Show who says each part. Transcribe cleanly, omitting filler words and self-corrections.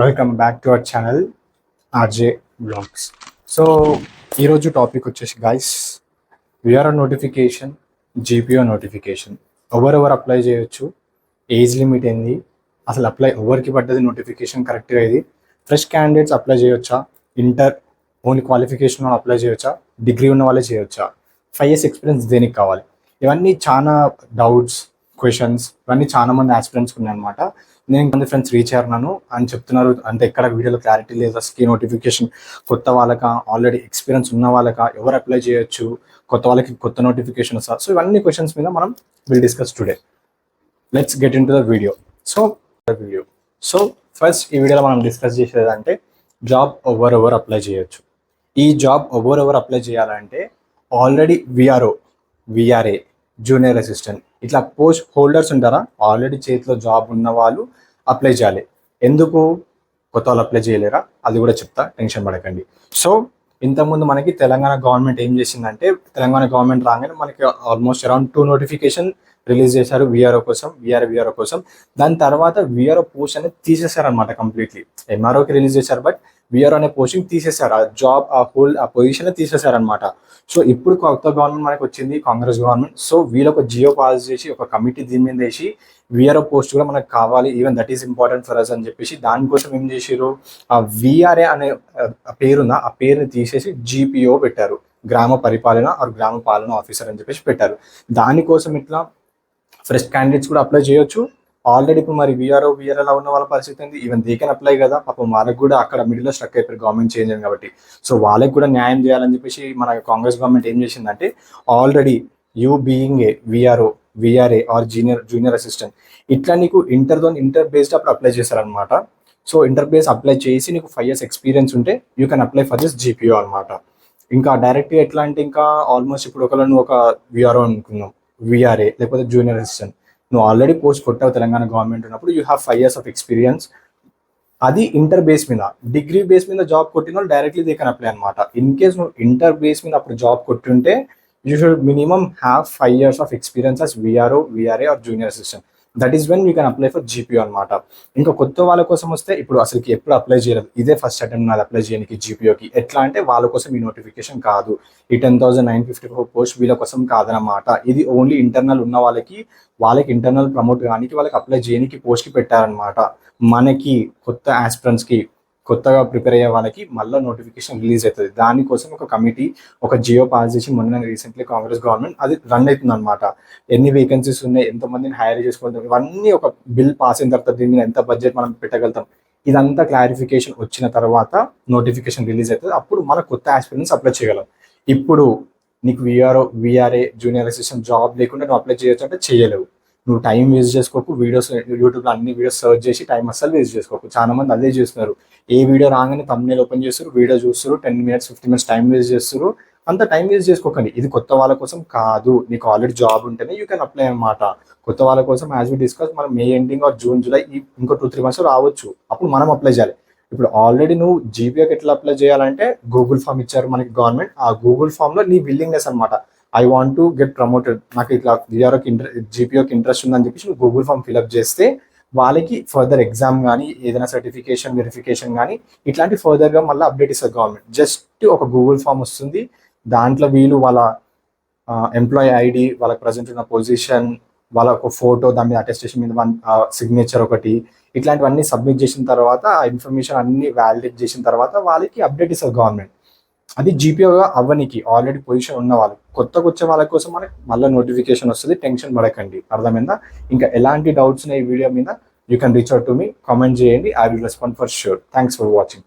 Speaker 1: Welcome back to our channel RJ blogs. So ఈరోజు topic వచ్చేసి guys, VRR notification, GPO notification ఎవరెవరు apply చేయొచ్చు, age limit ఏంది, అసలు అప్లై ఎవరికి పడ్డది నోటిఫికేషన్ కరెక్ట్గా, ఇది ఫ్రెష్ క్యాండిడేట్స్ అప్లై చేయొచ్చా, ఇంటర్ ఓన్లీ క్వాలిఫికేషన్ అప్లై చేయొచ్చా, డిగ్రీ ఉన్న వాళ్ళే చేయొచ్చా, 5 years ఎక్స్పీరియన్స్ దేనికి కావాలి, ఇవన్నీ చాలా డౌట్స్ క్వశ్చన్స్ ఇవన్నీ చాలా మంది ఆస్పిరెంట్స్ ఉన్నాయి అనమాట. నేను కొంత ఫ్రెండ్స్ రీచ్ అయ్యాను అని చెప్తున్నారు, అంటే ఎక్కడ వీడియోలో క్లారిటీ లేదా, స్కీ నోటిఫికేషన్ కొత్త వాళ్ళకా, ఆల్రెడీ ఎక్స్పీరియన్స్ ఉన్న వాళ్ళకా, ఎవరు అప్లై చేయొచ్చు, కొత్త వాళ్ళకి కొత్త నోటిఫికేషన్ వస్తా. సో ఇవన్నీ క్వశ్చన్స్ మీద మనం will discuss today. Let's get in to the video. So first ఈ వీడియోలో మనం డిస్కస్ చేసేది అంటే జాబ్ ఎవరెవరు అప్లై చేయొచ్చు. ఈ జాబ్ ఎవరెవరు అప్లై చేయాలంటే ఆల్రెడీ విఆర్ఏ, జూనియర్ అసిస్టెంట్ ఇట్లా పోస్ట్ హోల్డర్స్ ఉంటారా, ఆల్రెడీ చేతిలో జాబ్ ఉన్న వాళ్ళు అప్లై చేయాలి. ఎందుకు కొత్త వాళ్ళు అప్లై చేయలేరా అది కూడా చెప్తా, టెన్షన్ పడకండి. సో ఇంతకుముందు మనకి తెలంగాణ గవర్నమెంట్ ఏం చేసిందంటే, తెలంగాణ గవర్నమెంట్ రాగానే మనకి ఆల్మోస్ట్ అరౌండ్ 2 నోటిఫికేషన్ రిలీజ్ చేశారు విఆర్ఓ కోసం, విఆర్ఓ కోసం. దాని తర్వాత విఆర్ఓ పోస్ట్ అనేది తీసేశారనమాట కంప్లీట్లీ. ఎంఆర్ఓకి రిలీజ్ చేశారు, బట్ విఆర్ఓ అనే పోస్టింగ్ తీసేశారు, ఆ జాబ్ ఆ పొజిషన్ తీసేశారనమాట. సో ఇప్పుడు కొత్త గవర్నమెంట్ మనకి వచ్చింది, కాంగ్రెస్ గవర్నమెంట్. సో వీళ్ళు ఒక జియో పాస్ చేసి ఒక కమిటీ దీని మీద వేసి విఆర్ఓ పోస్ట్ కూడా మనకు కావాలి, even that is important for us అని చెప్పేసి దానికోసం ఏం చేసారు, ఆ విఆర్ఏ అనే పేరుందా ఆ పేరుని తీసేసి జీపీఓ పెట్టారు, గ్రామ పరిపాలన ఆర్ గ్రామ పాలన ఆఫీసర్ అని చెప్పేసి పెట్టారు. దానికోసం ఇట్లా ఫ్రెష్ క్యాండిడేట్స్ కూడా అప్లై చేయొచ్చు. ఆల్రెడీ ఇప్పుడు మరి విఆర్ఓలా ఉన్న వాళ్ళ పరిస్థితి ఏంది, ఈవెన్ దే కెన్ అప్లై కదా, పాపం వాళ్ళకి కూడా అక్కడ మిడిల్లో స్ట్రక్ అయిపోయి గవర్నమెంట్ చేంజ్ అయింది కాబట్టి. సో వాళ్ళకి కూడా న్యాయం చేయాలని చెప్పేసి మన కాంగ్రెస్ గవర్నమెంట్ ఏం చేసిందంటే, already you being a VRA or junior assistant ఇట్లా నీకు ఇంటర్ బేస్డ్ అప్పుడు అప్లై చేశారనమాట. సో ఇంటర్ బేస్ అప్లై చేసి నీకు 5 years ఎక్స్పీరియన్స్ ఉంటే you can apply for this GPO అనమాట. ఇంకా డైరెక్ట్గా ఎట్లా అంటే, ఇంకా ఆల్మోస్ట్ ఇప్పుడు ఒకవేళ నువ్వు ఒక విఆర్ఓ అనుకున్నావు, విఆర్ఏ లేకపోతే జూనియర్ అసిస్టెంట్, నువ్వు ఆల్రెడీ పోస్ట్ కొట్టావు తెలంగాణ గవర్నమెంట్ ఉన్నప్పుడు, you have 5 years of experience. అది ఇంటర్ బేస్ మీద, డిగ్రీ బేస్ మీద జాబ్ కొట్టిన వాళ్ళు డైరెక్ట్లీ దే కెన్ అప్లై అనమాట. ఇన్ కేస్ నువ్వు ఇంటర్ బేస్ మీద అప్పుడు జాబ్ కొట్టుంటే you should minimum have 5 years of experience as VRA or junior assistant. That is when you can apply for GPO అనమాట. ఇంకా కొత్త వాళ్ళ కోసం వస్తే, ఇప్పుడు అసలుకి ఎప్పుడు అప్లై చేయలేదు, ఇదే ఫస్ట్ అటెంప్ట్ నాది అప్లై చేయడానికి జీపీఓకి. ఎట్లా అంటే వాళ్ళ కోసం ఈ నోటిఫికేషన్ కాదు, ఈ 10,954 పోస్ట్ వీళ్ళ కోసం కాదనమాట. ఇది ఓన్లీ ఇంటర్నల్ ఉన్న వాళ్ళకి ఇంటర్నల్ ప్రమోట్ కానీ వాళ్ళకి అప్లై చేయడానికి పోస్ట్కి పెట్టారనమాట. మనకి కొత్త ఆస్పిరెంట్స్కి, కొత్తగా ప్రిపేర్ అయ్యే వాళ్ళకి మళ్ళీ నోటిఫికేషన్ రిలీజ్ అవుతుంది. దానికోసం ఒక కమిటీ ఒక జియో పాస్ చేసి మొన్న రీసెంట్లీ కాంగ్రెస్ గవర్నమెంట్ అది రన్ అవుతుంది అనమాట. ఎన్ని వేకెన్సీస్ ఉన్నాయి, ఎంతమందిని హైర్ చేసుకోవడం, ఇవన్నీ ఒక బిల్ పాస్ అయిన తర్వాత దీని మీద ఎంత బడ్జెట్ మనం పెట్టగలుగుతాం, ఇదంతా క్లారిఫికేషన్ వచ్చిన తర్వాత నోటిఫికేషన్ రిలీజ్ అవుతుంది. అప్పుడు మన కొత్త ఆస్పిరెంట్స్ అప్లై చేయగలం. ఇప్పుడు నీకు విఆర్ఏ జూనియర్ అసిస్టెంట్ జాబ్ లేకుండా నువ్వు అప్లై చేయొచ్చు అంటే చేయలేవు. నువ్వు టైం వేస్ట్ చేసుకోకు, వీడియోస్ యూట్యూబ్లో అన్ని వీడియోస్ సర్చ్ చేసి టైం అస్సలు వేస్ట్ చేసుకోకు. చాలా మంది అదే చేస్తున్నారు, ఏ వీడియో రాగానే thumbnail ఓపెన్ చేస్తారు, వీడియో చూస్తారు, 10 minutes 15 minutes టైం వేస్ట్ చేస్తారు. అంత టైం వేస్ట్ చేసుకోకండి, ఇది కొత్త వాళ్ళ కోసం కాదు. నీకు ఆల్రెడీ జాబ్ ఉంటేనే యూ కెన్ అప్లై అనమాట. కొత్త వాళ్ళ కోసం యాజ్ వి డిస్కస్ మనం May ending or June July ఇంకో 2-3 months రావచ్చు, అప్పుడు మనం అప్లై చేయాలి. ఇప్పుడు ఆల్రెడీ నువ్వు జీపీఓకి ఎట్లా అప్లై చేయాలంటే, గూగుల్ ఫామ్ ఇచ్చారు మనకి గవర్నమెంట్, ఆ గూగుల్ ఫామ్లో నీ విల్లింగ్నెస్ అనమాట, I want to get promoted, నాకు ఇట్లా జీపీఓకి ఇంట్రెస్ట్ ఉందని చెప్పేసి నువ్వు గూగుల్ ఫామ్ ఫిల్అప్ చేస్తే వాళ్ళకి ఫర్దర్ ఎగ్జామ్ కానీ ఏదైనా సర్టిఫికేషన్ వెరిఫికేషన్ కానీ ఇట్లాంటి ఫర్దర్గా మళ్ళీ అప్డేట్ ఇస్తారు గవర్నమెంట్. జస్ట్ ఒక గూగుల్ ఫామ్ వస్తుంది, దాంట్లో వీళ్ళు వాళ్ళ ఎంప్లాయీ ఐడి, వాళ్ళకి ప్రజెంట్ ఉన్న పొజిషన్, వాళ్ళ ఒక ఫోటో, దాని మీద అటెస్టేషన్ మీద సిగ్నేచర్ ఒకటి, ఇట్లాంటివన్నీ సబ్మిట్ చేసిన తర్వాత ఆ ఇన్ఫర్మేషన్ అన్ని వ్యాలిడేట్ చేసిన తర్వాత వాళ్ళకి అప్డేట్ ఇస్తారు గవర్నమెంట్. అది జీపీఓగా అవ్వనికి ఆల్రెడీ పొజిషన్ ఉన్న వాళ్ళు. కొత్తగా వచ్చే వాళ్ళ కోసం మనకి మళ్ళీ నోటిఫికేషన్ వస్తుంది, టెన్షన్ పడకండి, అర్థమైందా? ఇంకా ఎలాంటి డౌట్స్ ఉన్నాయి ఈ వీడియో మీద, you can reach out to me, comment చేయండి, I will respond for sure. Thanks for watching.